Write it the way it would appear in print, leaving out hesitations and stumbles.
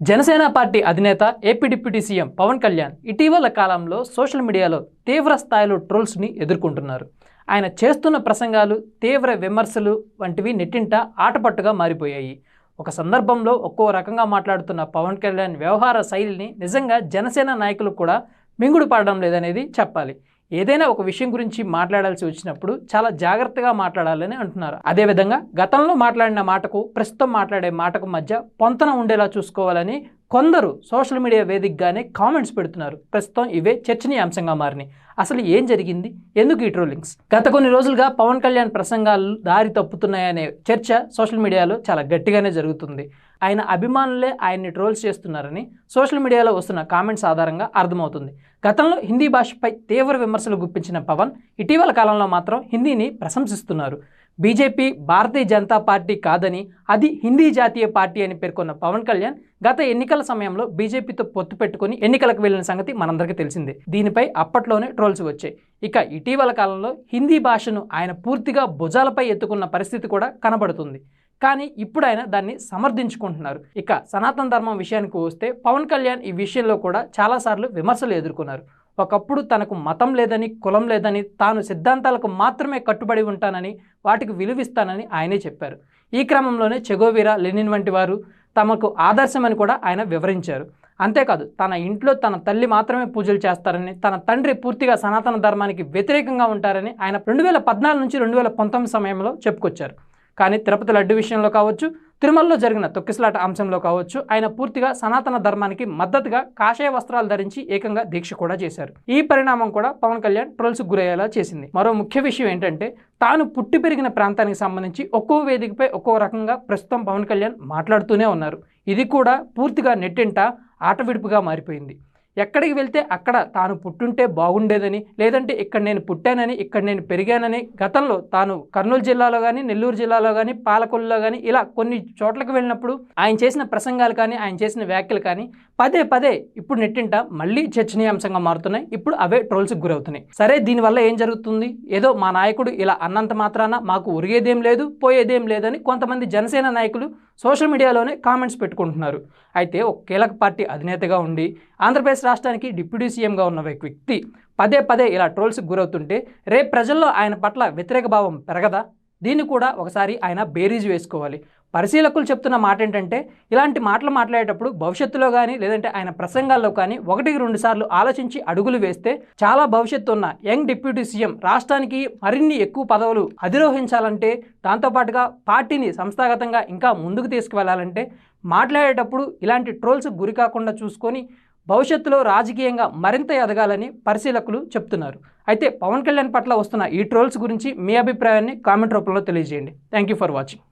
Janasena party అధినేత AP deputy CM Pawan Kalyan ఇటీవల కాలంలో సోషల్ మీడియాలో తీవ్ర స్థాయిలో ట్రోల్స్ని ఎదుర్కొంటున్నారు. ఆయన చేస్తున్న ప్రసంగాలు, తీవ్ర విమర్శలు వంటివి నెట్టింట ఆటపట్టుగా మారిపోయాయి. ఒక సందర్భంలో ఒక్కో రకంగా మాట్లాడుతున్న పవన్ కళ్యాణ్ వ్యవహార శైలిని నిజంగా జనసేన నాయకులు కూడా మింగుడు పడడం లేదనేది చెప్పాలి. ఏదైనా ఒక విషయం గురించి మాట్లాడాల్సి వచ్చినప్పుడు చాలా జాగ్రత్తగా మాట్లాడాలని అంటున్నారు. అదేవిధంగా గతంలో మాట్లాడిన మాటకు ప్రస్తుతం మాట్లాడే మాటకు మధ్య పొంతన ఉండేలా చూసుకోవాలని కొందరు సోషల్ మీడియా వేదికగానే కామెంట్స్ పెడుతున్నారు. ప్రస్తుతం ఇవే చర్చనీయాంశంగా మారినాయి. అసలు ఏం జరిగింది, ఎందుకు ఈ ట్రోలింగ్స్? గత కొన్ని రోజులుగా పవన్ కళ్యాణ్ ప్రసంగాలు దారి తప్పుతున్నాయనే చర్చ సోషల్ మీడియాలో చాలా గట్టిగానే జరుగుతుంది. ఆయన అభిమానులే ఆయన్ని ట్రోల్స్ చేస్తున్నారని సోషల్ మీడియాలో వస్తున్న కామెంట్స్ ఆధారంగా అర్థమవుతుంది. గతంలో హిందీ భాషపై తీవ్ర విమర్శలు గుప్పించిన పవన్ ఇటీవల కాలంలో మాత్రం హిందీని ప్రశంసిస్తున్నారు. బీజేపీ భారతీయ జనతా పార్టీ కాదని, అది హిందీ జాతీయ పార్టీ అని పేర్కొన్న పవన్ కళ్యాణ్ గత ఎన్నికల సమయంలో బీజేపీతో పొత్తు పెట్టుకుని ఎన్నికలకు వెళ్లిన సంగతి మనందరికీ తెలిసిందే. దీనిపై అప్పట్లోనే ట్రోల్స్ వచ్చాయి. ఇక ఇటీవల కాలంలో హిందీ భాషను ఆయన పూర్తిగా భుజాలపై ఎత్తుకున్న పరిస్థితి కూడా కనబడుతుంది. కానీ ఇప్పుడు ఆయన దాన్ని సమర్థించుకుంటున్నారు. ఇక సనాతన ధర్మం విషయానికి వస్తే పవన్ కళ్యాణ్ ఈ విషయంలో కూడా చాలాసార్లు విమర్శలు ఎదుర్కొన్నారు. ఒకప్పుడు తనకు మతం లేదని, కులం లేదని, తాను సిద్ధాంతాలకు మాత్రమే కట్టుబడి ఉంటానని, వాటికి విలువిస్తానని ఆయనే చెప్పారు. ఈ క్రమంలోనే చెగోవీరా, లెనిన్ వంటి వారు తమకు ఆదర్శమని కూడా ఆయన వివరించారు. అంతేకాదు తన ఇంట్లో తన తల్లి మాత్రమే పూజలు చేస్తారని, తన తండ్రి పూర్తిగా సనాతన ధర్మానికి వ్యతిరేకంగా ఉంటారని ఆయన 2014 నుంచి 2019 సమయంలో చెప్పుకొచ్చారు. కానీ తిరుపతి లడ్డు విషయంలో కావచ్చు, తిరుమలలో జరిగిన తొక్కిసలాట అంశంలో కావచ్చు, ఆయన పూర్తిగా సనాతన ధర్మానికి మద్దతుగా కాషాయ వస్త్రాలు ధరించి ఏకంగా దీక్ష కూడా చేశారు. ఈ పరిణామం కూడా పవన్ కళ్యాణ్ ట్రోల్స్కు గురయ్యేలా చేసింది. మరో ముఖ్య విషయం ఏంటంటే, తాను పుట్టి పెరిగిన ప్రాంతానికి సంబంధించి ఒక్కో వేదికపై ఒక్కో రకంగా ప్రస్తుతం పవన్ కళ్యాణ్ మాట్లాడుతూనే ఉన్నారు. ఇది కూడా పూర్తిగా నెట్టింట ఆటవిడుపుగా మారిపోయింది. ఎక్కడికి వెళ్తే అక్కడ తాను పుట్టుంటే బాగుండేదని, లేదంటే ఇక్కడ నేను పుట్టానని, ఇక్కడ నేను పెరిగానని, గతంలో తాను కర్నూలు జిల్లాలో కానీ, నెల్లూరు జిల్లాలో కానీ, పాలకొల్లులో కానీ ఇలా కొన్ని చోట్లకు వెళ్ళినప్పుడు ఆయన చేసిన ప్రసంగాలు కానీ, ఆయన చేసిన వ్యాఖ్యలు కానీ పదే పదే ఇప్పుడు నెట్టింట మళ్ళీ చర్చనీయాంశంగా మారుతున్నాయి. ఇప్పుడు అవే ట్రోల్స్కి గురవుతున్నాయి. సరే, దీనివల్ల ఏం జరుగుతుంది? ఏదో మా నాయకుడు ఇలా అన్నంత మాత్రాన మాకు ఒరిగేదేం లేదు, పోయేదేం లేదని కొంతమంది జనసేన నాయకులు సోషల్ మీడియాలోనే కామెంట్స్ పెట్టుకుంటున్నారు. అయితే ఒక కీలక పార్టీ అధినేతగా ఉండి ఆంధ్రప్రదేశ్ రాష్ట్రానికి డిప్యూటీ సీఎంగా ఉన్న వ్యక్తి పదే పదే ఇలా ట్రోల్స్కి గురవుతుంటే రేపు ప్రజల్లో ఆయన పట్ల వ్యతిరేక భావం పెరగదా? దీన్ని కూడా ఒకసారి ఆయన బేరీజు వేసుకోవాలి. పరిశీలకులు చెప్తున్న మాట ఏంటంటే, ఇలాంటి మాటలు మాట్లాడేటప్పుడు భవిష్యత్తులో కానీ, లేదంటే ఆయన ప్రసంగాల్లో కానీ 1-2 సార్లు ఆలోచించి అడుగులు వేస్తే చాలా భవిష్యత్తు ఉన్న యంగ్ డిప్యూటీ సీఎం రాష్ట్రానికి మరిన్ని ఎక్కువ పదవులు అధిరోహించాలంటే, దాంతోపాటుగా పార్టీని సంస్థాగతంగా ఇంకా ముందుకు తీసుకువెళ్లాలంటే మాట్లాడేటప్పుడు ఇలాంటి ట్రోల్స్ గురి కాకుండా చూసుకొని భవిష్యత్తులో రాజకీయంగా మరింత ఎదగాలని పరిశీలకులు చెప్తున్నారు. అయితే పవన్ కళ్యాణ్ పట్ల వస్తున్న ఈ ట్రోల్స్ గురించి మీ అభిప్రాయాన్ని కామెంట్ రూపంలో తెలియజేయండి. Thank you for watching.